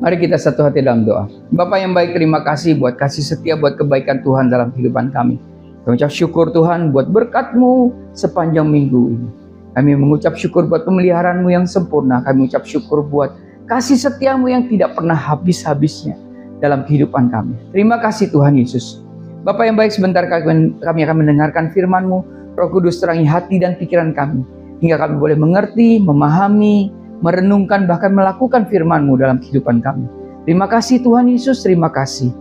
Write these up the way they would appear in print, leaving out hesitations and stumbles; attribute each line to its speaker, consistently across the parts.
Speaker 1: Mari kita satu hati dalam doa. Bapa yang baik, terima kasih buat kasih setia, buat kebaikan Tuhan dalam kehidupan kami. Kami ucap syukur Tuhan buat berkat-Mu sepanjang minggu ini. Kami mengucap syukur buat pemeliharaan-Mu yang sempurna. Kami ucap syukur buat kasih setia-Mu yang tidak pernah habis-habisnya dalam kehidupan kami. Terima kasih Tuhan Yesus. Bapa yang baik, sebentar kami akan mendengarkan firman-Mu. Roh Kudus terangi hati dan pikiran kami, hingga kami boleh mengerti, memahami, merenungkan, bahkan melakukan firman-Mu dalam kehidupan kami. Terima kasih Tuhan Yesus, terima kasih.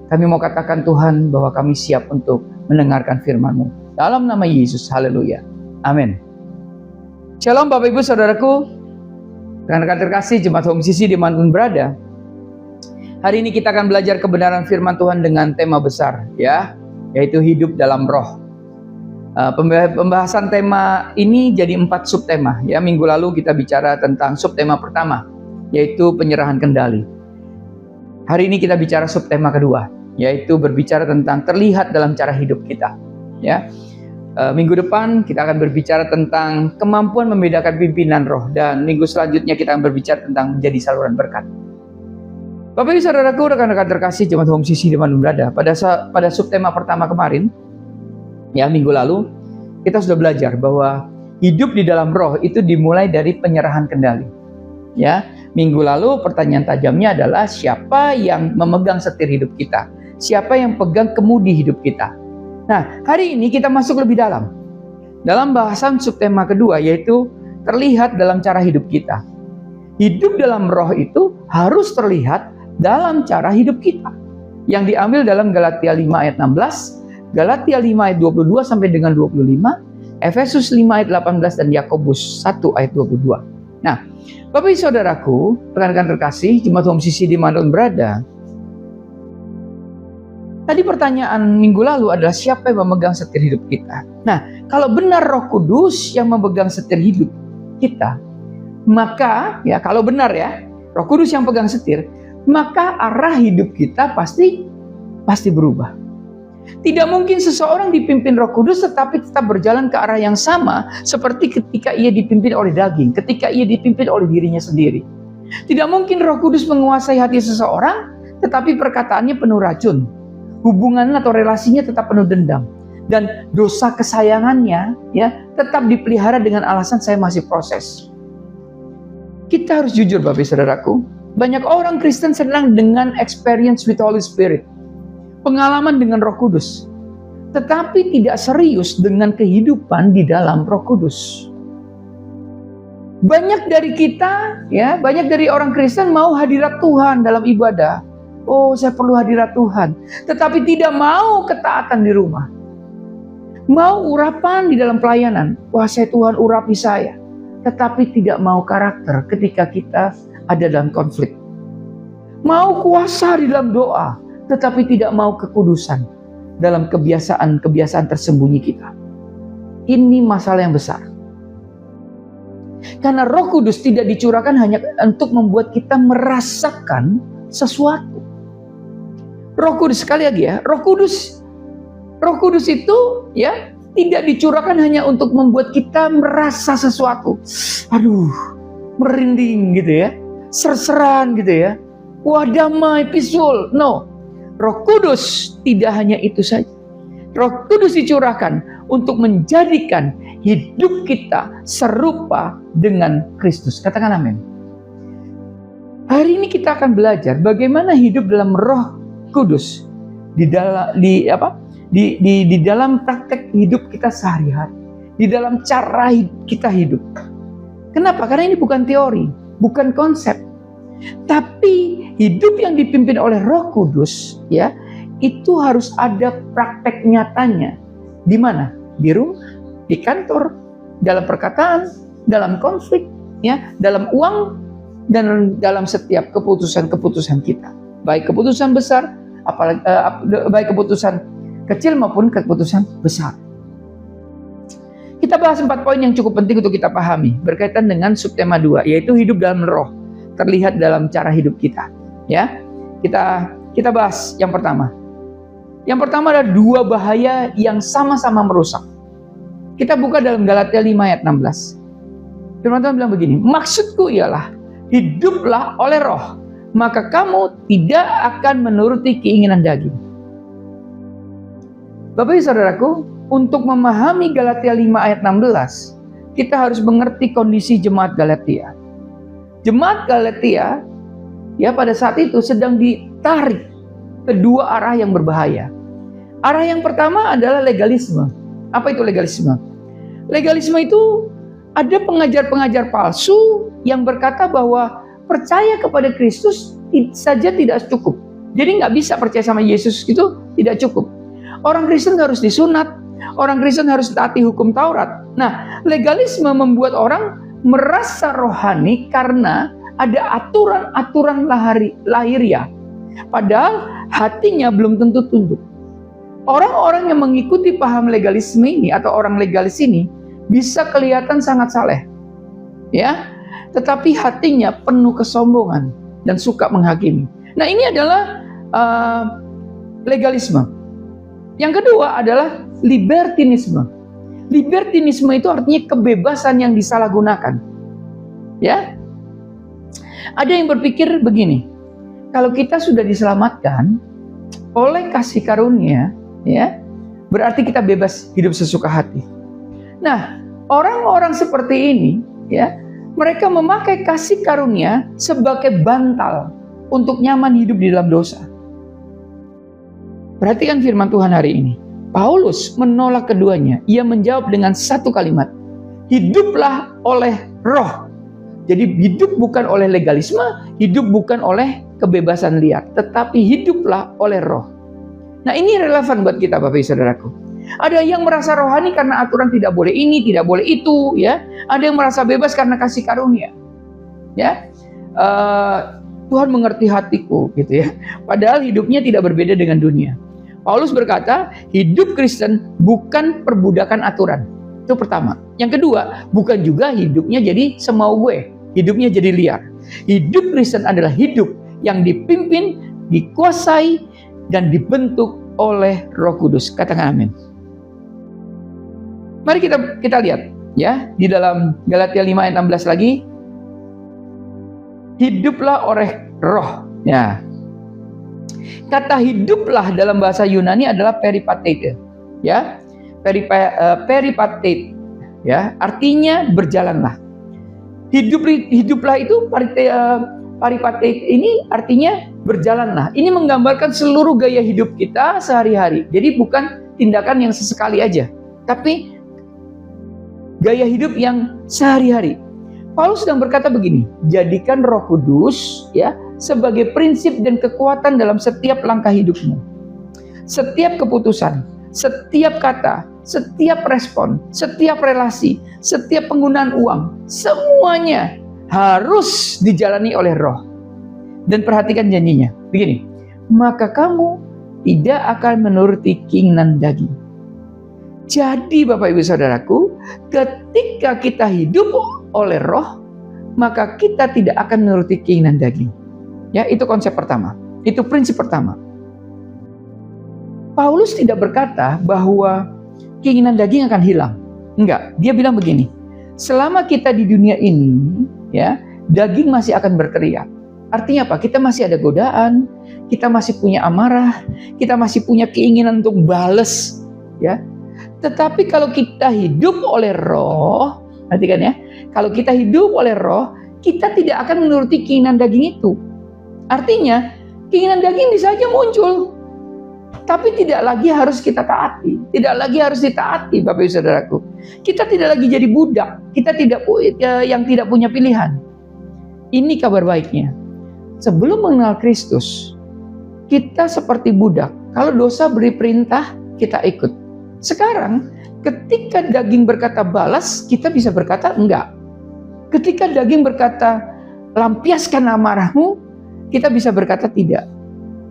Speaker 1: Kami mau katakan Tuhan bahwa kami siap untuk mendengarkan firman-Mu. Dalam nama Yesus, haleluya. Amin. Shalom Bapak Ibu Saudaraku, rekan-rekan terkasih Jemaat Home CC dimanapun berada. Hari ini kita akan belajar kebenaran firman Tuhan dengan tema besar, yaitu hidup dalam roh. Pembahasan tema ini jadi 4 subtema. Minggu lalu kita bicara tentang subtema pertama, yaitu penyerahan kendali. Hari ini kita bicara subtema kedua, yaitu berbicara tentang terlihat dalam cara hidup kita. Minggu depan kita akan berbicara tentang kemampuan membedakan pimpinan roh, dan minggu selanjutnya kita akan berbicara tentang menjadi saluran berkat. Bapak Ibu Saudaraku, rekan-rekan terkasih Jemaat Home CC dimanapun berada, pada subtema pertama kemarin, minggu lalu kita sudah belajar bahwa hidup di dalam roh itu dimulai dari penyerahan kendali. Minggu lalu pertanyaan tajamnya adalah siapa yang memegang setir hidup kita? Siapa yang pegang kemudi hidup kita? Nah, hari ini kita masuk lebih dalam. Dalam bahasan subtema kedua, yaitu terlihat dalam cara hidup kita. Hidup dalam roh itu harus terlihat dalam cara hidup kita. Yang diambil dalam Galatia 5 ayat 16, Galatia 5 ayat 22 sampai dengan 25, Efesus 5 ayat 18, dan Yakobus 1 ayat 22. Nah, Bapak Ibu Saudaraku, rekan-rekan terkasih, Jemaat Home CC dimanapun berada. Tadi pertanyaan minggu lalu adalah siapa yang memegang setir hidup kita? Nah, kalau benar Roh Kudus yang memegang setir hidup kita, maka kalau benar Roh Kudus yang pegang setir, maka arah hidup kita pasti berubah. Tidak mungkin seseorang dipimpin Roh Kudus tetapi tetap berjalan ke arah yang sama seperti ketika ia dipimpin oleh daging, ketika ia dipimpin oleh dirinya sendiri. Tidak mungkin Roh Kudus menguasai hati seseorang tetapi perkataannya penuh racun. Hubungan atau relasinya tetap penuh dendam, dan dosa kesayangannya tetap dipelihara dengan alasan saya masih proses. Kita harus jujur Bapak Saudaraku, banyak orang Kristen senang dengan experience with Holy Spirit, pengalaman dengan Roh Kudus, tetapi tidak serius dengan kehidupan di dalam Roh Kudus. Banyak dari kita, banyak dari orang Kristen mau hadirat Tuhan dalam ibadah. Oh, saya perlu hadirat Tuhan, tetapi tidak mau ketaatan di rumah. Mau urapan di dalam pelayanan. Wah, saya Tuhan urapi saya. Tetapi tidak mau karakter ketika kita ada dalam konflik. Mau kuasa di dalam doa, tetapi tidak mau kekudusan dalam kebiasaan tersembunyi kita. Ini masalah yang besar. Karena Roh Kudus tidak dicurahkan hanya untuk membuat kita merasakan sesuatu. Roh Kudus, sekali lagi Roh Kudus itu tidak dicurahkan hanya untuk membuat kita merasa sesuatu. Aduh, merinding gitu serseran gitu wah, damai, peaceful. No. Roh Kudus tidak hanya itu saja. Roh Kudus dicurahkan untuk menjadikan hidup kita serupa dengan Kristus. Katakan amin. Hari ini kita akan belajar bagaimana hidup dalam Roh Kudus di dalam praktek hidup kita sehari-hari, di dalam cara kita hidup. Kenapa? Karena ini bukan teori, bukan konsep, tapi hidup yang dipimpin oleh Roh Kudus, itu harus ada praktek nyatanya. Di mana? Di rumah, di kantor, dalam perkataan, dalam konflik, dalam uang, dan dalam setiap keputusan-keputusan kita. Baik keputusan besar, baik keputusan kecil maupun keputusan besar. Kita bahas 4 poin yang cukup penting untuk kita pahami berkaitan dengan subtema 2, yaitu hidup dalam roh, terlihat dalam cara hidup kita. Kita bahas yang pertama. Yang pertama ada 2 bahaya yang sama-sama merusak. Kita buka dalam Galatia 5 ayat 16. Firman Tuhan bilang begini, maksudku ialah hiduplah oleh roh, maka kamu tidak akan menuruti keinginan daging. Bapak Ibu Saudaraku, untuk memahami Galatia 5 ayat 16, kita harus mengerti kondisi jemaat Galatia. Jemaat Galatia, ya, pada saat itu sedang ditarik ke dua arah yang berbahaya. Arah yang pertama adalah legalisme. Apa itu legalisme? Legalisme itu ada pengajar-pengajar palsu yang berkata bahwa percaya kepada Kristus saja tidak cukup. Jadi nggak bisa percaya sama Yesus itu tidak cukup. Orang Kristen harus disunat, orang Kristen harus taati hukum Taurat. Nah, legalisme membuat orang merasa rohani karena ada aturan-aturan lahiriah. Padahal hatinya belum tentu tunduk. Orang-orang yang mengikuti paham legalisme ini atau orang legalis ini bisa kelihatan sangat saleh, ya, tetapi hatinya penuh kesombongan dan suka menghakimi. Nah, ini adalah legalisme. Yang kedua adalah libertinisme. Libertinisme itu artinya kebebasan yang disalahgunakan. Ya, ada yang berpikir begini: kalau kita sudah diselamatkan oleh kasih karunia, ya, berarti kita bebas hidup sesuka hati. Nah, orang-orang seperti ini, ya, mereka memakai kasih karunia sebagai bantal untuk nyaman hidup di dalam dosa. Perhatikan firman Tuhan hari ini. Paulus menolak keduanya. Ia menjawab dengan satu kalimat: hiduplah oleh roh. Jadi hidup bukan oleh legalisme, hidup bukan oleh kebebasan liar, tetapi hiduplah oleh roh. Nah, ini relevan buat kita, Bapak Ibu Saudaraku. Ada yang merasa rohani karena aturan tidak boleh ini, tidak boleh itu, ya. Ada yang merasa bebas karena kasih karunia, ya. Tuhan mengerti hatiku, gitu ya. Padahal hidupnya tidak berbeda dengan dunia. Paulus berkata, hidup Kristen bukan perbudakan aturan. Itu pertama. Yang kedua, bukan juga hidupnya jadi semau gue, hidupnya jadi liar. Hidup Kristen adalah hidup yang dipimpin, dikuasai, dan dibentuk oleh Roh Kudus. Katakan amin. Mari kita lihat, ya, di dalam Galatia 5 ayat 16 lagi. Hiduplah oleh roh, ya. Kata hiduplah dalam bahasa Yunani adalah peripatete, ya. Peripatete, ya, artinya berjalanlah. Hiduplah itu peripatete ini artinya berjalanlah. Ini menggambarkan seluruh gaya hidup kita sehari-hari. Jadi bukan tindakan yang sesekali aja, tapi gaya hidup yang sehari-hari. Paulus sedang berkata begini: jadikan Roh Kudus, ya, sebagai prinsip dan kekuatan dalam setiap langkah hidupmu. Setiap keputusan, setiap kata, setiap respon, setiap relasi, setiap penggunaan uang, semuanya harus dijalani oleh Roh. Dan perhatikan janjinya, begini: maka kamu tidak akan menuruti keinginan daging. Jadi Bapak Ibu Saudaraku, ketika kita hidup oleh roh, maka kita tidak akan menuruti keinginan daging. Ya, itu konsep pertama. Itu prinsip pertama. Paulus tidak berkata bahwa keinginan daging akan hilang. Enggak, dia bilang begini: selama kita di dunia ini, ya, daging masih akan berteriak. Artinya apa? Kita masih ada godaan, kita masih punya amarah, kita masih punya keinginan untuk bales, ya. Tetapi kalau kita hidup oleh roh, perhatikan ya, kalau kita hidup oleh roh, kita tidak akan menuruti keinginan daging itu. Artinya, keinginan daging bisa saja muncul, tapi tidak lagi harus kita taati, tidak lagi harus ditaati, Bapak Ibu Saudaraku. Kita tidak lagi jadi budak, kita yang tidak punya pilihan. Ini kabar baiknya. Sebelum mengenal Kristus, kita seperti budak. Kalau dosa beri perintah, kita ikut. Sekarang, ketika daging berkata balas, kita bisa berkata enggak. Ketika daging berkata lampiaskan amarahmu, kita bisa berkata tidak.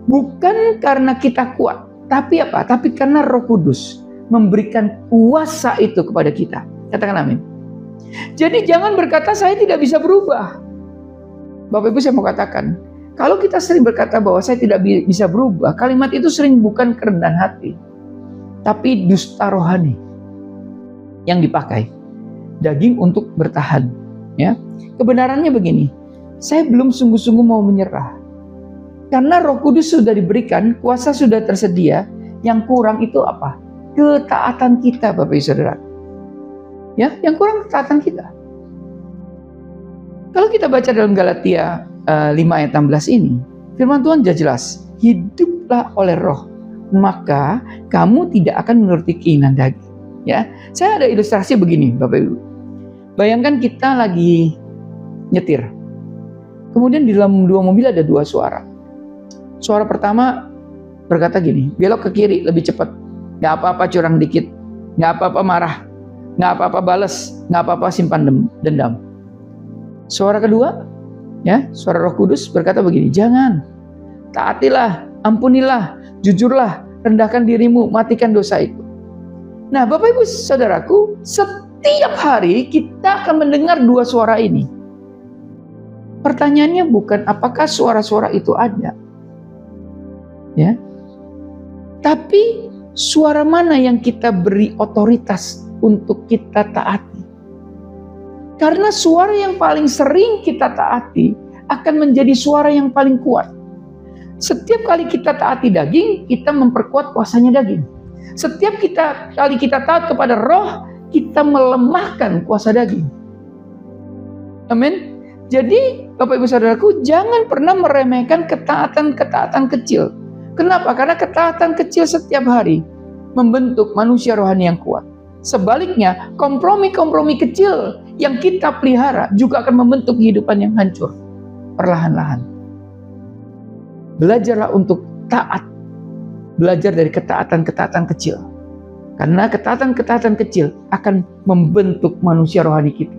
Speaker 1: Bukan karena kita kuat, tapi apa? Tapi karena Roh Kudus memberikan kuasa itu kepada kita. Katakan amin. Jadi jangan berkata saya tidak bisa berubah. Bapak Ibu, saya mau katakan, kalau kita sering berkata bahwa saya tidak bisa berubah, kalimat itu sering bukan kerendahan hati, tapi dusta rohani yang dipakai daging untuk bertahan, ya. Kebenarannya begini: saya belum sungguh-sungguh mau menyerah. Karena Roh Kudus sudah diberikan, kuasa sudah tersedia, yang kurang itu apa? Ketaatan kita, Bapak Ibu Saudara. Ya, yang kurang ketaatan kita. Kalau kita baca dalam Galatia 5 ayat 16 ini, firman Tuhan jelas, hiduplah oleh Roh, maka kamu tidak akan menuruti keinginan daging. Ya, saya ada ilustrasi begini, Bapak Ibu. Bayangkan kita lagi nyetir. Kemudian di dalam dua mobil ada dua suara. Suara pertama berkata gini, belok ke kiri lebih cepat. Gak apa-apa curang dikit. Gak apa-apa marah. Gak apa-apa bales. Gak apa-apa simpan dendam. Suara kedua, ya, suara Roh Kudus berkata begini, jangan. Taatilah, ampunilah, jujurlah, rendahkan dirimu, matikan dosa itu. Nah, Bapak Ibu Saudaraku, setiap hari kita akan mendengar dua suara ini. Pertanyaannya bukan apakah suara-suara itu ada, ya, tapi suara mana yang kita beri otoritas untuk kita taati. Karena suara yang paling sering kita taati akan menjadi suara yang paling kuat. Setiap kali kita taati daging, kita memperkuat kuasanya daging. Setiap kali kita taat kepada Roh, kita melemahkan kuasa daging. Amin. Jadi, Bapak Ibu Saudaraku, jangan pernah meremehkan ketaatan-ketaatan kecil. Kenapa? Karena ketaatan kecil setiap hari membentuk manusia rohani yang kuat. Sebaliknya, kompromi-kompromi kecil yang kita pelihara juga akan membentuk kehidupan yang hancur perlahan-lahan. Belajarlah untuk taat. Belajar dari ketaatan-ketaatan kecil. Karena ketaatan-ketaatan kecil akan membentuk manusia rohani kita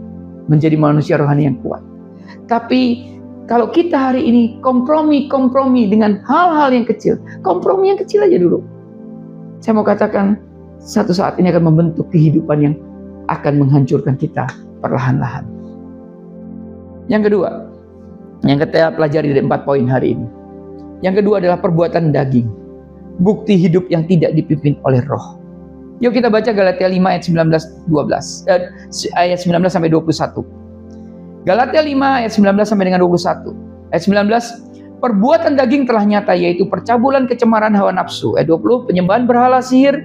Speaker 1: menjadi manusia rohani yang kuat. Tapi kalau kita hari ini kompromi dengan hal-hal yang kecil, kompromi yang kecil aja dulu. Saya mau katakan, satu saat ini akan membentuk kehidupan yang akan menghancurkan kita perlahan-lahan. Yang kedua, yang kita pelajari dari 4 poin hari ini. Yang kedua adalah perbuatan daging. Bukti hidup yang tidak dipimpin oleh Roh. Yuk kita baca Galatia 5 ayat 19 sampai 21. Galatia 5 ayat 19 sampai dengan 21. Ayat 19, perbuatan daging telah nyata, yaitu percabulan, kecemaran, hawa nafsu. Ayat 20, penyembahan berhala, sihir,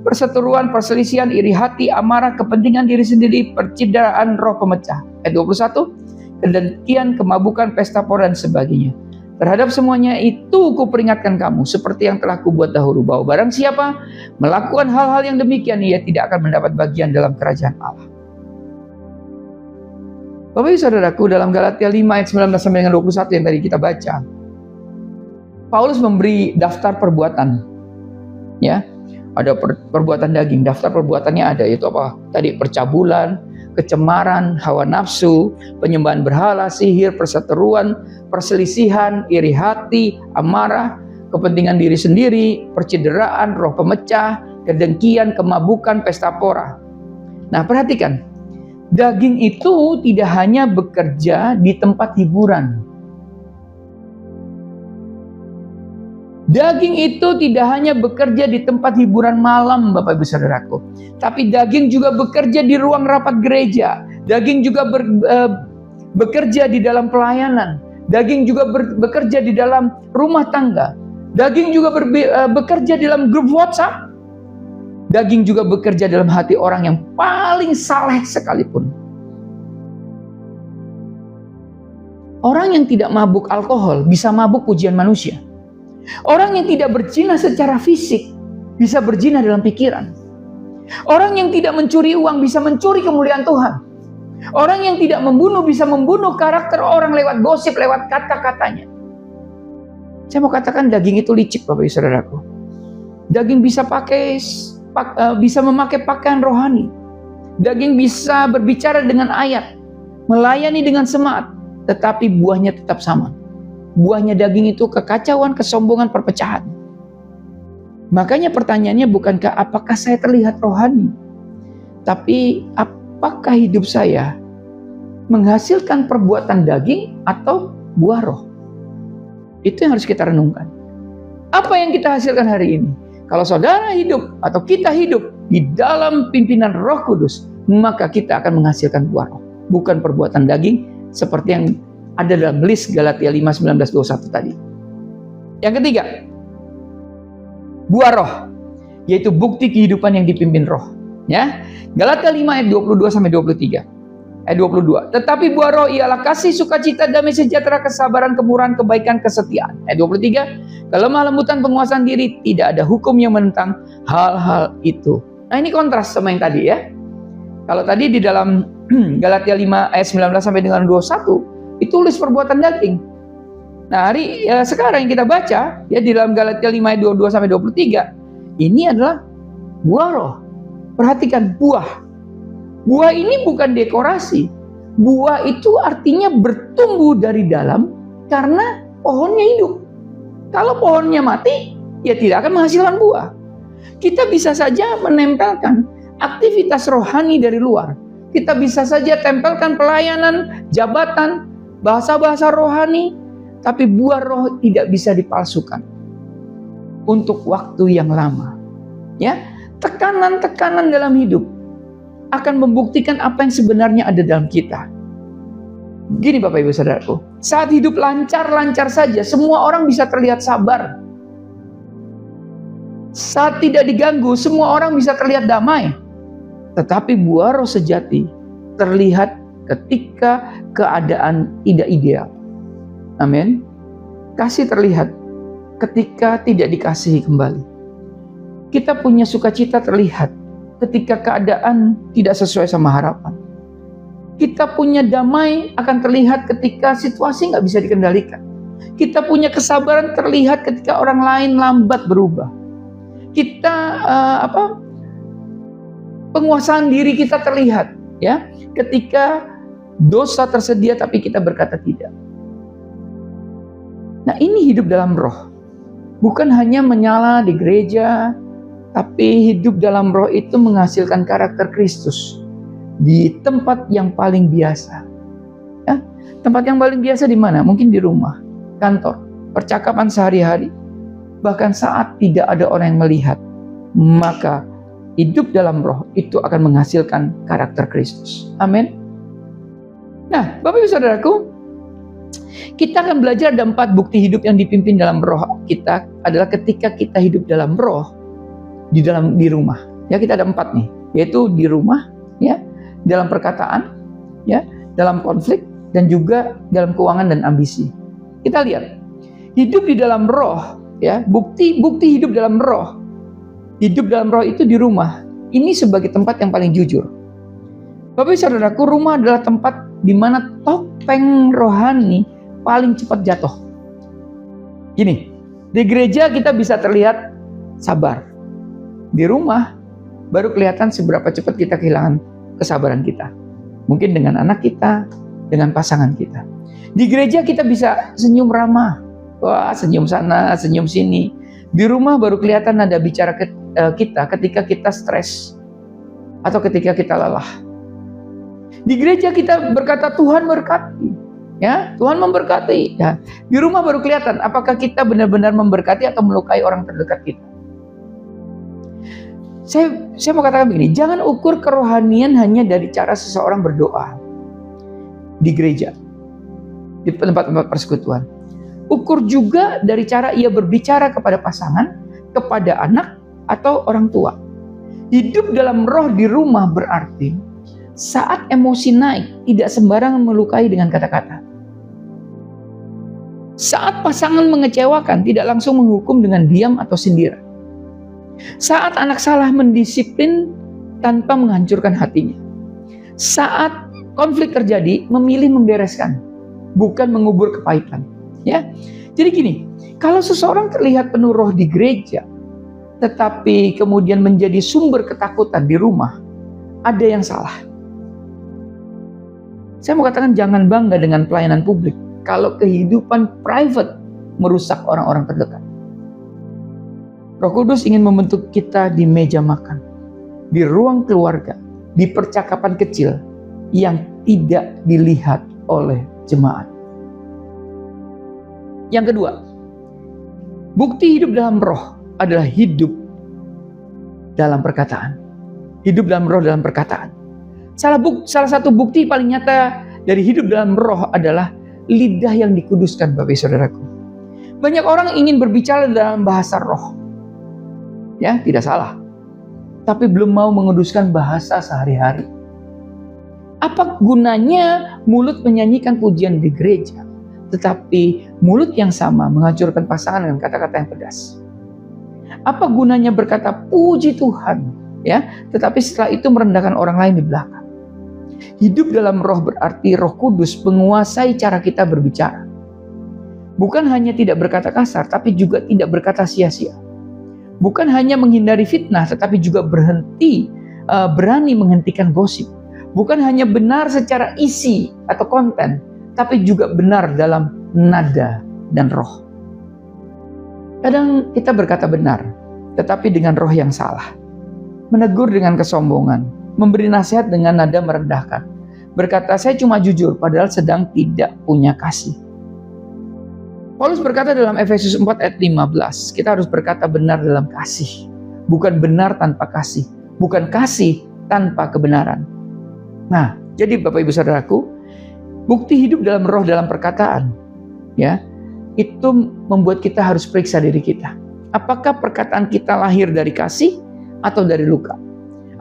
Speaker 1: perseteruan, perselisihan, iri hati, amarah, kepentingan diri sendiri, percideraan, roh pemecah. Ayat 21, kedengkian, kemabukan, pesta pora, dan sebagainya. Terhadap semuanya itu kuperingatkan kamu, seperti yang telah kubuat dahulu, bahwa barang siapa melakukan hal-hal yang demikian, ia tidak akan mendapat bagian dalam kerajaan Allah. Bapak Ibu Saudaraku, dalam Galatia 5 ayat 19 sampai dengan 21 yang tadi kita baca, Paulus memberi daftar perbuatan. Ya, ada perbuatan daging, daftar perbuatannya ada, yaitu apa? Tadi percabulan, kecemaran, hawa nafsu, penyembahan berhala, sihir, perseteruan, perselisihan, iri hati, amarah, kepentingan diri sendiri, percideraan, roh pemecah, kedengkian, kemabukan, pesta pora. Nah, perhatikan, daging itu tidak hanya bekerja di tempat hiburan. Daging itu tidak hanya bekerja di tempat hiburan malam, Bapak Ibu Saudaraku. Tapi daging juga bekerja di ruang rapat gereja. Daging juga bekerja di dalam pelayanan. Daging juga bekerja di dalam rumah tangga. Daging juga bekerja di dalam grup WhatsApp. Daging juga bekerja dalam hati orang yang paling saleh sekalipun. Orang yang tidak mabuk alkohol bisa mabuk pujian manusia. Orang yang tidak berzina secara fisik bisa berzina dalam pikiran. Orang yang tidak mencuri uang bisa mencuri kemuliaan Tuhan. Orang yang tidak membunuh bisa membunuh karakter orang lewat gosip, lewat kata-katanya. Saya mau katakan daging itu licik, Bapak Ibu Saudaraku. Daging bisa memakai pakaian rohani. Daging bisa berbicara dengan ayat, melayani dengan semangat, tetapi buahnya tetap sama. Buahnya daging itu kekacauan, kesombongan, perpecahan. Makanya pertanyaannya bukankah apakah saya terlihat rohani, tapi apakah hidup saya menghasilkan perbuatan daging atau buah roh? Itu yang harus kita renungkan. Apa yang kita hasilkan hari ini? Kalau saudara hidup atau kita hidup di dalam pimpinan Roh Kudus, maka kita akan menghasilkan buah roh, bukan perbuatan daging seperti yang ada dalam list Galatia 5, 19, 21 tadi. Yang ketiga, buah roh, yaitu bukti kehidupan yang dipimpin roh. Ya, Galatia 5 ayat 22 sampai 23. Ayat 22. Tetapi buah roh ialah kasih, sukacita, damai sejahtera, kesabaran, kemurahan, kebaikan, kesetiaan. Ayat 23. Kelemah lembutan, penguasaan diri, tidak ada hukum yang menentang hal-hal itu. Nah, ini kontras sama yang tadi ya. Kalau tadi di dalam Galatia 5 ayat 19 sampai dengan 21 itu list perbuatan daging. Nah, sekarang yang kita baca ya di dalam Galatia 5 ayat 22 sampai 23 ini adalah buah roh. Perhatikan buah. Buah ini bukan dekorasi. Buah itu artinya bertumbuh dari dalam karena pohonnya hidup. Kalau pohonnya mati, ya tidak akan menghasilkan buah. Kita bisa saja menempelkan aktivitas rohani dari luar. Kita bisa saja tempelkan pelayanan, jabatan, bahasa-bahasa rohani, tapi buah roh tidak bisa dipalsukan untuk waktu yang lama. Ya, tekanan-tekanan dalam hidup akan membuktikan apa yang sebenarnya ada dalam kita. Gini Bapak Ibu Saudaraku, saat hidup lancar-lancar saja, semua orang bisa terlihat sabar. Saat tidak diganggu, semua orang bisa terlihat damai. Tetapi buah roh sejati terlihat ketika keadaan tidak ideal. Amin. Kasih terlihat ketika tidak dikasihi kembali. Kita punya sukacita terlihat ketika keadaan tidak sesuai sama harapan. Kita punya damai akan terlihat ketika situasi nggak bisa dikendalikan. Kita punya kesabaran terlihat ketika orang lain lambat berubah. Kita penguasaan diri kita terlihat ya ketika dosa tersedia tapi kita berkata tidak. Nah, ini hidup dalam roh. Bukan hanya menyala di gereja, tapi hidup dalam roh itu menghasilkan karakter Kristus di tempat yang paling biasa. Ya, tempat yang paling biasa di mana? Mungkin di rumah, kantor, percakapan sehari-hari. Bahkan saat tidak ada orang yang melihat, maka hidup dalam roh itu akan menghasilkan karakter Kristus. Amin. Nah, Bapak Ibu Saudaraku, kita akan belajar ada 4 bukti hidup yang dipimpin dalam roh kita adalah ketika kita hidup dalam roh di rumah. Ya, kita ada 4 nih, yaitu di rumah, ya, dalam perkataan, ya, dalam konflik dan juga dalam keuangan dan ambisi. Kita lihat hidup di dalam roh, ya, bukti hidup dalam roh. Hidup dalam roh itu di rumah. Ini sebagai tempat yang paling jujur. Bapak Ibu Saudaraku, rumah adalah tempat di mana topeng rohani paling cepat jatuh. Gini, di gereja kita bisa terlihat sabar. Di rumah baru kelihatan seberapa cepat kita kehilangan kesabaran kita. Mungkin dengan anak kita, dengan pasangan kita. Di gereja kita bisa senyum ramah. Wah, senyum sana, senyum sini. Di rumah baru kelihatan nada bicara kita ketika kita stres atau ketika kita lelah. Di gereja kita berkata Tuhan berkati, ya, Tuhan memberkati. Ya. Di rumah baru kelihatan apakah kita benar-benar memberkati atau melukai orang terdekat kita. Saya mau katakan begini, jangan ukur kerohanian hanya dari cara seseorang berdoa di gereja, di tempat-tempat persekutuan. Ukur juga dari cara ia berbicara kepada pasangan, kepada anak, atau orang tua. Hidup dalam roh di rumah berarti saat emosi naik, tidak sembarangan melukai dengan kata-kata. Saat pasangan mengecewakan, tidak langsung menghukum dengan diam atau sindiran. Saat anak salah, mendisiplin tanpa menghancurkan hatinya. Saat konflik terjadi, memilih membereskan, bukan mengubur kepahitan. Ya, jadi gini, kalau seseorang terlihat penuh roh di gereja, tetapi kemudian menjadi sumber ketakutan di rumah, ada yang salah. Saya mau katakan jangan bangga dengan pelayanan publik kalau kehidupan private merusak orang-orang terdekat. Roh Kudus ingin membentuk kita di meja makan, di ruang keluarga, di percakapan kecil yang tidak dilihat oleh jemaat. Yang kedua, bukti hidup dalam roh adalah hidup dalam perkataan. Hidup dalam roh dalam perkataan. Salah satu bukti paling nyata dari hidup dalam roh adalah lidah yang dikuduskan, Bapak Saudaraku. Banyak orang ingin berbicara dalam bahasa roh. Ya, tidak salah. Tapi belum mau menguduskan bahasa sehari-hari. Apa gunanya mulut menyanyikan pujian di gereja, tetapi mulut yang sama menghancurkan pasangan dengan kata-kata yang pedas? Apa gunanya berkata puji Tuhan, ya, tetapi setelah itu merendahkan orang lain di belakang? Hidup dalam roh berarti Roh Kudus menguasai cara kita berbicara. Bukan hanya tidak berkata kasar, tapi juga tidak berkata sia-sia. Bukan hanya menghindari fitnah, tetapi juga berani menghentikan gosip. Bukan hanya benar secara isi atau konten, tapi juga benar dalam nada dan roh. Kadang kita berkata benar, tetapi dengan roh yang salah. Menegur dengan kesombongan, memberi nasihat dengan nada merendahkan. Berkata, saya cuma jujur, padahal sedang tidak punya kasih. Paulus berkata dalam Efesus 4 ayat 15, kita harus berkata benar dalam kasih. Bukan benar tanpa kasih. Bukan kasih tanpa kebenaran. Nah, jadi Bapak Ibu Saudaraku, bukti hidup dalam roh dalam perkataan, ya, itu membuat kita harus periksa diri kita. Apakah perkataan kita lahir dari kasih atau dari luka?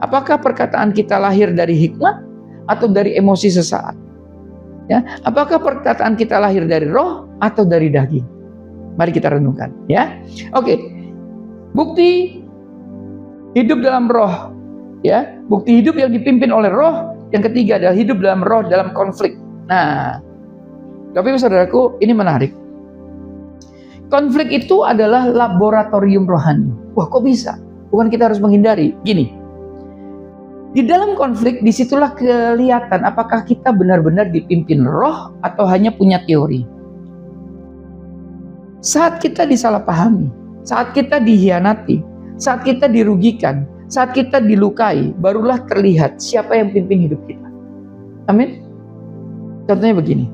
Speaker 1: Apakah perkataan kita lahir dari hikmat atau dari emosi sesaat? Ya, apakah perkataan kita lahir dari roh atau dari daging? Mari kita renungkan, ya. Oke. Bukti hidup dalam roh, ya. Bukti hidup yang dipimpin oleh roh. Yang ketiga adalah hidup dalam roh dalam konflik. Nah, tapi saudaraku, ini menarik. Konflik itu adalah laboratorium rohani. Wah, kok bisa? Bukan kita harus menghindari. Gini, di dalam konflik, disitulah kelihatan apakah kita benar-benar dipimpin roh atau hanya punya teori. Saat kita disalahpahami, saat kita dihianati, saat kita dirugikan, saat kita dilukai, barulah terlihat siapa yang pimpin hidup kita. Amin. Contohnya begini,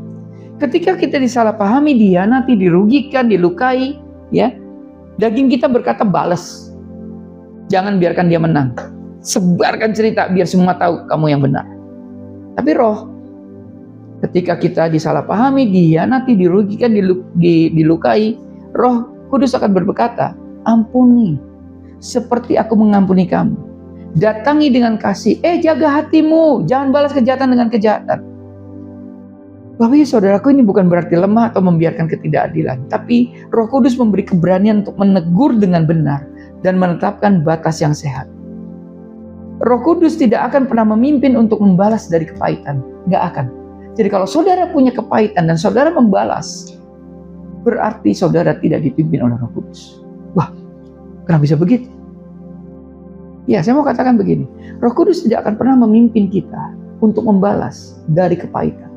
Speaker 1: ketika kita disalahpahami, dihianati, dirugikan, dilukai, ya, daging kita berkata balas. Jangan biarkan dia menang. Sebarkan cerita biar semua tahu kamu yang benar. Tapi roh, ketika kita disalahpahami, dihianati, dirugikan, dilukai, Roh Kudus akan berkata, ampuni seperti aku mengampuni kamu. Datangi dengan kasih. Jaga hatimu, jangan balas kejahatan dengan kejahatan. Bapak saudaraku, ini bukan berarti lemah atau membiarkan ketidakadilan, tapi Roh Kudus memberi keberanian untuk menegur dengan benar dan menetapkan batas yang sehat. Roh Kudus tidak akan pernah memimpin untuk membalas dari kepahitan. Nggak akan. Jadi kalau saudara punya kepahitan dan saudara membalas, berarti saudara tidak dipimpin oleh Roh Kudus. Wah, kenapa bisa begitu? Ya, saya mau katakan begini. Roh Kudus tidak akan pernah memimpin kita untuk membalas dari kepahitan.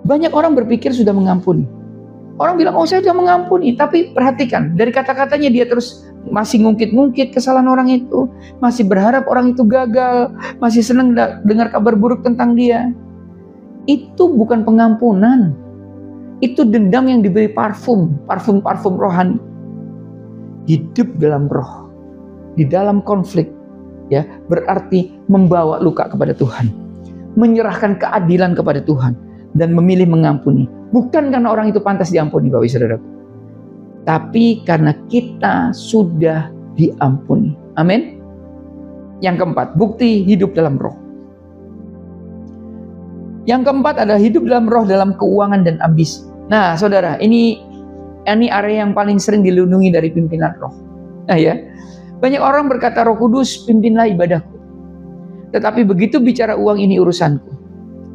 Speaker 1: Banyak orang berpikir sudah mengampuni. Orang bilang, saya sudah mengampuni. Tapi perhatikan, dari kata-katanya dia terus masih ngungkit-ngungkit kesalahan orang itu, masih berharap orang itu gagal, masih senang dengar kabar buruk tentang dia. Itu bukan pengampunan. Itu dendam yang diberi parfum rohani. Hidup dalam roh, di dalam konflik, ya, berarti membawa luka kepada Tuhan, menyerahkan keadilan kepada Tuhan, dan memilih mengampuni. Bukan karena orang itu pantas diampuni, Bapak Saudaraku, tapi karena kita sudah diampuni. Amin. Yang keempat, bukti hidup dalam roh. Yang keempat adalah hidup dalam roh dalam keuangan dan ambisi. Nah, saudara, ini area yang paling sering dilindungi dari pimpinan roh. Nah, ya, banyak orang berkata, Roh Kudus, pimpinlah ibadahku. Tetapi begitu bicara uang, ini urusanku.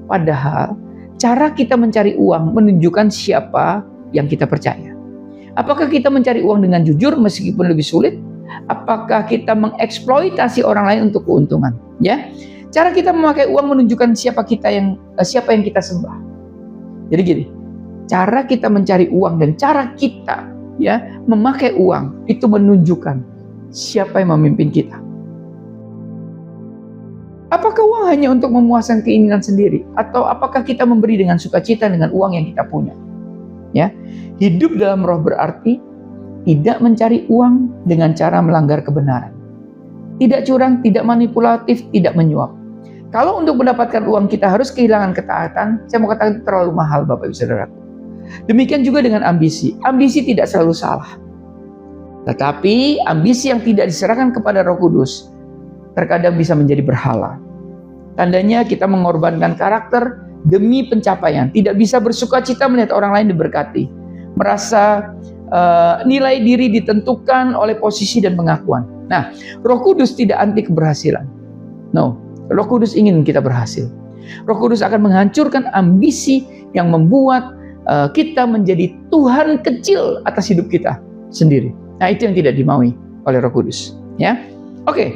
Speaker 1: Padahal cara kita mencari uang menunjukkan siapa yang kita percaya. Apakah kita mencari uang dengan jujur meskipun lebih sulit? Apakah kita mengeksploitasi orang lain untuk keuntungan? Ya, cara kita memakai uang menunjukkan siapa yang kita sembah. Jadi gini, cara kita mencari uang dan cara kita, ya, memakai uang itu menunjukkan siapa yang memimpin kita. Apakah uang hanya untuk memuaskan keinginan sendiri? Atau apakah kita memberi dengan sukacita dengan uang yang kita punya? Ya, hidup dalam roh berarti tidak mencari uang dengan cara melanggar kebenaran. Tidak curang, tidak manipulatif, tidak menyuap. Kalau untuk mendapatkan uang kita harus kehilangan ketaatan, saya mau katakan itu terlalu mahal, Bapak Ibu Saudaraku. Demikian juga dengan ambisi. Ambisi tidak selalu salah. Tetapi ambisi yang tidak diserahkan kepada Roh Kudus terkadang bisa menjadi berhala. Tandanya kita mengorbankan karakter demi pencapaian. Tidak bisa bersuka cita melihat orang lain diberkati. Merasa nilai diri ditentukan oleh posisi dan pengakuan. Nah, Roh Kudus tidak anti keberhasilan. No, Roh Kudus ingin kita berhasil. Roh Kudus akan menghancurkan ambisi yang membuat kita menjadi Tuhan kecil atas hidup kita sendiri. Nah, itu yang tidak dimaui oleh Roh Kudus. Ya, oke.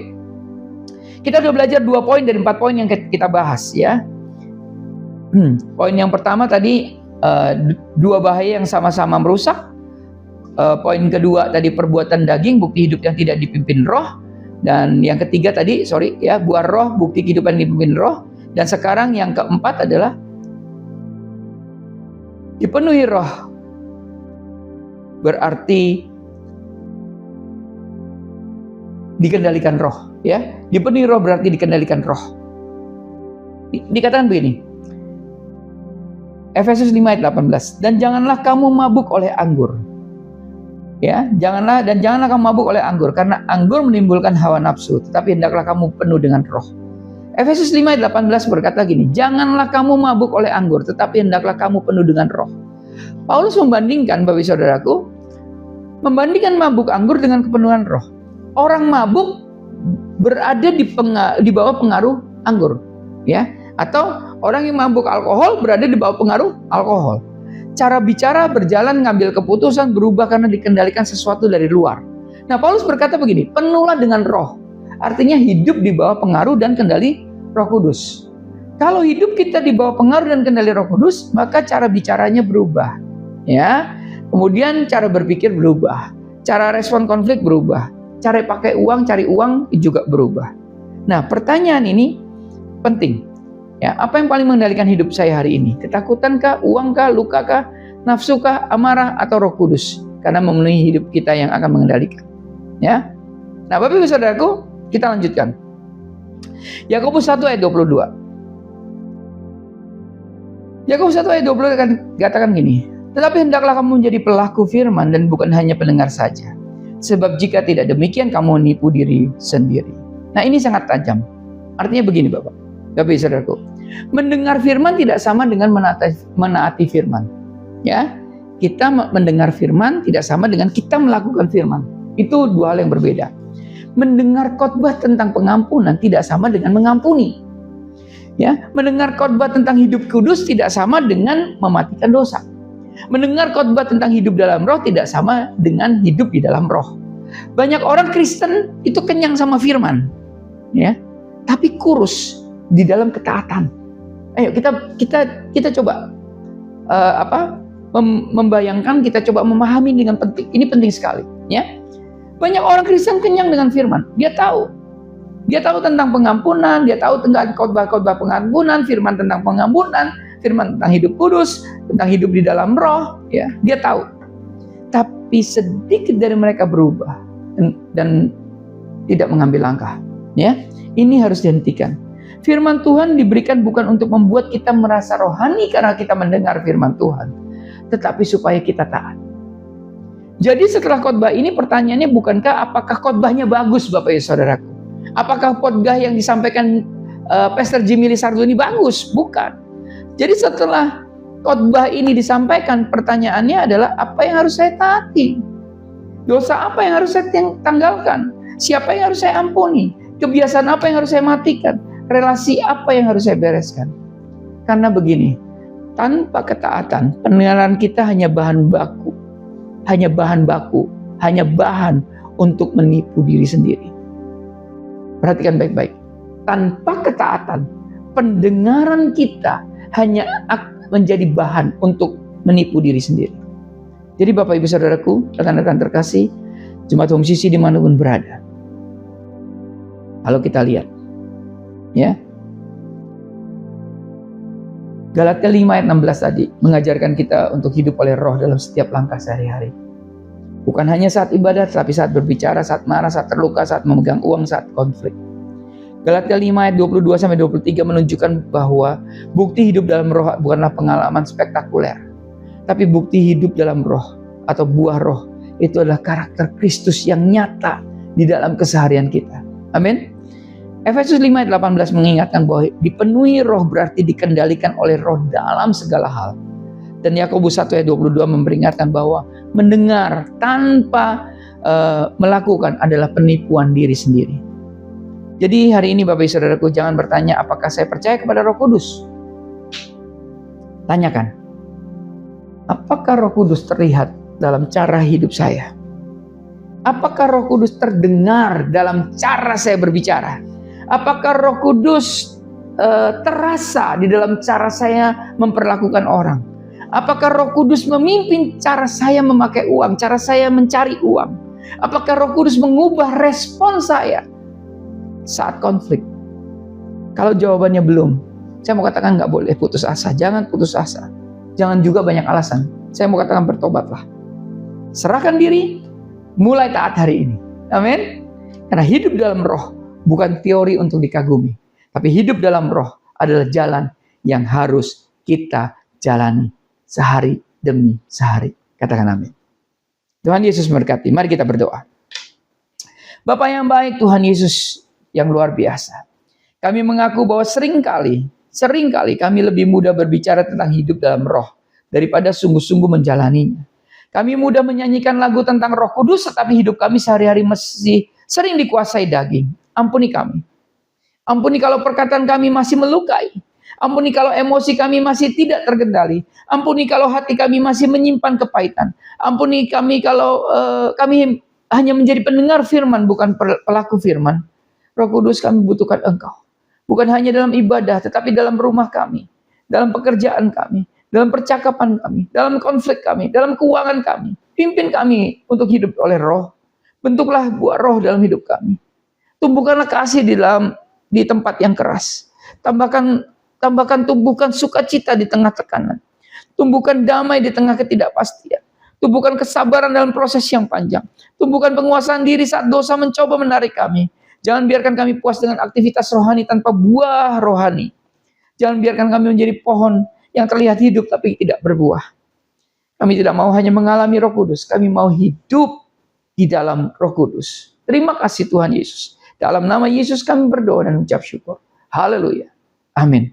Speaker 1: Kita sudah belajar 2 poin dari 4 poin yang kita bahas, ya. Poin yang pertama tadi 2 bahaya yang sama-sama merusak. Poin kedua tadi perbuatan daging, bukti hidup yang tidak dipimpin Roh. Dan yang ketiga tadi, buah roh, bukti kehidupan yang dipimpin Roh. Dan sekarang yang keempat adalah dipenuhi Roh. Berarti dikendalikan Roh, ya. Dipenuhi Roh berarti dikendalikan Roh. Dikatakan begini. Efesus 5 ayat 18. Dan janganlah kamu mabuk oleh anggur. Ya, janganlah kamu mabuk oleh anggur, karena anggur menimbulkan hawa nafsu, tetapi hendaklah kamu penuh dengan Roh. Efesus 5 ayat 18 berkata gini, janganlah kamu mabuk oleh anggur, tetapi hendaklah kamu penuh dengan Roh. Paulus membandingkan, Bapak Saudaraku, membandingkan mabuk anggur dengan kepenuhan Roh. Orang mabuk berada di bawah pengaruh anggur, ya, atau orang yang mabuk alkohol berada di bawah pengaruh alkohol. Cara bicara, berjalan, ngambil keputusan berubah karena dikendalikan sesuatu dari luar. Nah, Paulus berkata begini, penuhlah dengan Roh. Artinya hidup di bawah pengaruh dan kendali Roh Kudus. Kalau hidup kita di bawah pengaruh dan kendali Roh Kudus, maka cara bicaranya berubah, ya. Kemudian cara berpikir berubah, cara respon konflik berubah, cara pakai uang, cari uang juga berubah. Nah, pertanyaan ini penting. Ya, apa yang paling mengendalikan hidup saya hari ini? Ketakutan-kah, uang-kah, luka-kah, nafsu-kah, amarah, atau Roh Kudus? Karena memenuhi hidup kita yang akan mengendalikan. Ya. Nah, Bapak Ibu Saudaraku, kita lanjutkan. Yakobus 1 ayat 22. Yakobus 1 ayat 22 akan katakan gini, tetapi hendaklah kamu menjadi pelaku firman dan bukan hanya pendengar saja. Sebab jika tidak demikian, kamu menipu diri sendiri. Nah, ini sangat tajam. Artinya begini, Bapak Saudaraku, mendengar firman tidak sama dengan menaati firman. Ya, kita mendengar firman tidak sama dengan kita melakukan firman. Itu 2 hal yang berbeda. Mendengar khotbah tentang pengampunan tidak sama dengan mengampuni. Ya, mendengar khotbah tentang hidup kudus tidak sama dengan mematikan dosa. Mendengar khotbah tentang hidup dalam Roh tidak sama dengan hidup di dalam Roh. Banyak orang Kristen itu kenyang sama firman, ya, tapi kurus di dalam ketaatan. Ayo kita coba membayangkan, kita coba memahami dengan penting. Ini penting sekali, ya. Banyak orang Kristen kenyang dengan firman. Dia tahu tentang pengampunan, dia tahu tentang khotbah-khotbah pengampunan, firman tentang pengampunan, firman tentang hidup kudus, tentang hidup di dalam Roh, ya. Dia tahu. Tapi sedikit dari mereka berubah dan tidak mengambil langkah, ya. Ini harus dihentikan. Firman Tuhan diberikan bukan untuk membuat kita merasa rohani karena kita mendengar firman Tuhan, tetapi supaya kita taat. Jadi setelah khotbah ini pertanyaannya bukankah apakah khotbahnya bagus, Bapak Ibu Saudaraku? Apakah khotbah yang disampaikan Pastor Jimmy Lizardo ini bagus? Bukan. Jadi setelah khotbah ini disampaikan, pertanyaannya adalah apa yang harus saya taati? Dosa apa yang harus saya tanggalkan? Siapa yang harus saya ampuni? Kebiasaan apa yang harus saya matikan? Relasi apa yang harus saya bereskan? Karena begini, tanpa ketaatan, pengenalan kita hanya bahan baku, hanya bahan untuk menipu diri sendiri. Perhatikan baik-baik. Tanpa ketaatan, pendengaran kita hanya menjadi bahan untuk menipu diri sendiri. Jadi Bapak Ibu Saudaraku, rekan-rekan terkasih, jemaat Home Sisi dimanapun berada. Kalau kita lihat, ya, Galatia 5 ayat 16 tadi mengajarkan kita untuk hidup oleh Roh dalam setiap langkah sehari-hari. Bukan hanya saat ibadat, tapi saat berbicara, saat marah, saat terluka, saat memegang uang, saat konflik. Galatia 5 ayat 22 sampai 23 menunjukkan bahwa bukti hidup dalam roh bukanlah pengalaman spektakuler, tapi bukti hidup dalam roh atau buah roh itu adalah karakter Kristus yang nyata di dalam keseharian kita. Amin. Efesus 5 ayat 18 mengingatkan bahwa dipenuhi roh berarti dikendalikan oleh roh dalam segala hal. Dan Yakobus 1 ayat 22 memperingatkan bahwa mendengar tanpa melakukan adalah penipuan diri sendiri. Jadi hari ini Bapak Ibu Saudaraku, jangan bertanya apakah saya percaya kepada Roh Kudus. Tanyakan, apakah Roh Kudus terlihat dalam cara hidup saya? Apakah Roh Kudus terdengar dalam cara saya berbicara? Apakah Roh Kudus terasa di dalam cara saya memperlakukan orang? Apakah Roh Kudus memimpin cara saya memakai uang, cara saya mencari uang? Apakah Roh Kudus mengubah respon saya saat konflik? Kalau jawabannya belum, saya mau katakan nggak boleh putus asa. Jangan putus asa. Jangan juga banyak alasan. Saya mau katakan bertobatlah. Serahkan diri, mulai taat hari ini. Amin. Karena hidup dalam roh bukan teori untuk dikagumi, tapi hidup dalam roh adalah jalan yang harus kita jalani sehari demi sehari. Katakan amin. Tuhan Yesus memberkati. Mari kita berdoa. Bapa yang baik, Tuhan Yesus yang luar biasa. Kami mengaku bahwa seringkali kami lebih mudah berbicara tentang hidup dalam roh daripada sungguh-sungguh menjalaninya. Kami mudah menyanyikan lagu tentang Roh Kudus, tetapi hidup kami sehari-hari masih sering dikuasai daging. Ampuni kami. Ampuni kalau perkataan kami masih melukai. Ampuni kalau emosi kami masih tidak terkendali. Ampuni kalau hati kami masih menyimpan kepahitan. Ampuni kami kalau kami hanya menjadi pendengar firman, bukan pelaku firman. Roh Kudus, kami butuhkan Engkau. Bukan hanya dalam ibadah, tetapi dalam rumah kami, dalam pekerjaan kami, dalam percakapan kami, dalam konflik kami, dalam keuangan kami. Pimpin kami untuk hidup oleh roh. Bentuklah buah roh dalam hidup kami. Tumbuhkanlah kasih di tempat yang keras. Tumbuhkan sukacita di tengah tekanan. Tumbuhkan damai di tengah ketidakpastian. Tumbuhkan kesabaran dalam proses yang panjang. Tumbuhkan penguasaan diri saat dosa mencoba menarik kami. Jangan biarkan kami puas dengan aktivitas rohani tanpa buah rohani. Jangan biarkan kami menjadi pohon yang terlihat hidup tapi tidak berbuah. Kami tidak mau hanya mengalami Roh Kudus, kami mau hidup di dalam Roh Kudus. Terima kasih Tuhan Yesus. Dalam nama Yesus kami berdoa dan mengucap syukur. Haleluya. Amin.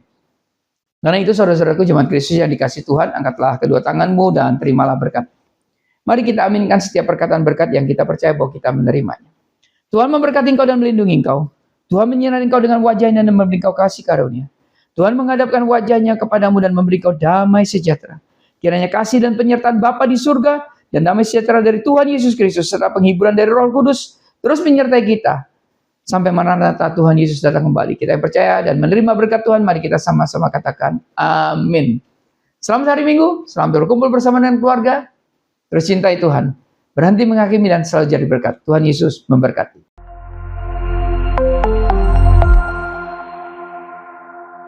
Speaker 1: Karena itu saudara-saudaraku jemaat Kristus yang dikasih Tuhan, angkatlah kedua tanganmu dan terimalah berkat. Mari kita aminkan setiap perkataan berkat yang kita percaya bahwa kita menerimanya. Tuhan memberkati engkau dan melindungi engkau. Tuhan menyinari engkau dengan wajahnya dan memberi engkau kasih karunia. Tuhan menghadapkan wajahnya kepadamu dan memberi engkau damai sejahtera. Kiranya kasih dan penyertaan Bapa di surga dan damai sejahtera dari Tuhan Yesus Kristus serta penghiburan dari Roh Kudus terus menyertai kita sampai Maranatha Tuhan Yesus datang kembali. Kita yang percaya dan menerima berkat Tuhan, mari kita sama-sama katakan amin. Selamat hari Minggu, selamat berkumpul bersama dengan keluarga. Terus cintai Tuhan. Berhenti menghakimi dan selalu jadi berkat. Tuhan Yesus memberkati.